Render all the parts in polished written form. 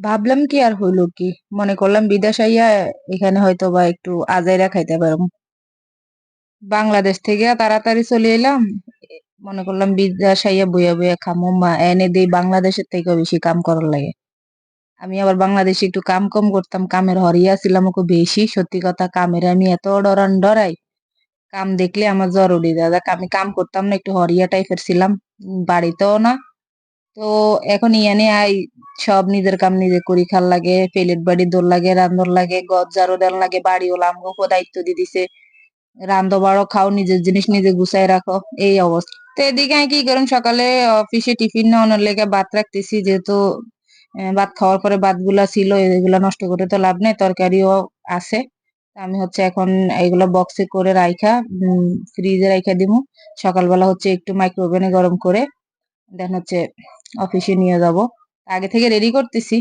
ভাবলাম কি আর হইলো কি, মনে করলাম বিদেশ আইয়া এখানে হয়তো বা একটু আজাইরা খাইতে পারবো। বাংলাদেশ থেকে তাড়াতাড়ি চলে এলাম। মনে করলাম বিদেশ আইয়া বইয়া বইয়া খামো, মা এনে দিই বাংলাদেশের থেকে বেশি কাম করার লাগে। আমি আবার বাংলাদেশে একটু কাম কম করতাম, কামের হরিয়া ছিলাম ওকে বেশি। সত্যি কথা, কামের আমি এত ডরাই, কাম দেখলে আমার জ্বর উঠে যায়। দেখ, আমি কাম করতাম না, একটু হরিয়া টাইপের ছিলাম, বাড়িতেও না। তো এখন ইয়ানে আই, সব নিজের কাম নিজে করি, খাল লাগে, পেলেট বাড়ি দোর লাগে, রান্ধর লাগে, ঘর ঝাড়ু দেন লাগে, বাড়ি ওলা আমগো দায়িত্ব দিয়ে দিছে, রান্ধো বাড়ো খাও, নিজের জিনিস নিজে গুছাই রাখো, এই অবস্থা। তো এদিকে আমি কি করুন, সকালে অফিসে টিফিন নেওয়ানোর লেগে ভাত রাখতেছি, যেহেতু ভাত খাওয়ার পরে ভাত গুলা ছিল, এগুলা নষ্ট করে তো লাভ নেই, তরকারিও আছে। আমি হচ্ছে এখন এগুলো বক্সে করে রাইখা ফ্রিজে রাইখা দিমু। সকালবেলা হচ্ছে একটু মাইক্রোওভেনে গরম করে দেন হচ্ছে অফিসে নিয়ে যাব। আগে থেকে রেডি করতেছি।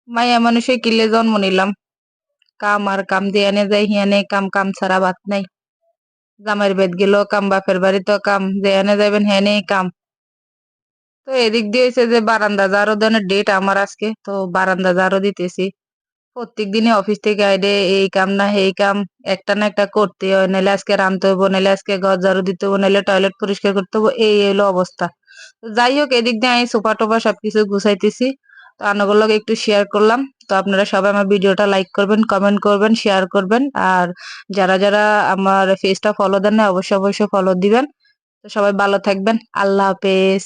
মাইয়া মানুষে কিলে জন্ম নিলাম, কাম আর কাম দিয়ে এনে যাই হিয়ানে কাম, কাম ছাড়া বাত নাই। জামাইয়ের বেদ গেল কাম, বাপের বাড়িতেও কাম, যে এনে যাবেন হেনেই কাম। তো এদিক দিয়ে হয়েছে যে বারান্দা ঝাড়ু দেওয়ার ডেট আমার আজকে, তো বারান্দা ঝাড়ু দিতেছি। প্রত্যেক দিনে অফিস থেকে আইডে এই কাম না এই কাম, একটা না একটা করতে হয়, নাহলে আজকে রাঁধতে হবো, নাহলে আজকে ঘর ঝাড়ু দিতে হবো, নাহলে টয়লেট পরিষ্কার করতে হবো, এই হলো অবস্থা। তো যাই হোক, এদিক দিয়ে আমি সোফা টোফা সবকিছু গুছাইতেছি। তো আনাগুলোকে একটু শেয়ার করলাম। তো আপনারা সবাই আমার ভিডিওটা লাইক করবেন, কমেন্ট করবেন, শেয়ার করবেন। আর যারা যারা আমার ফেসটা ফলো দেন না, অবশ্যই অবশ্যই ফলো দিবেন। তো সবাই ভালো থাকবেন, আল্লাহ হাফেজ।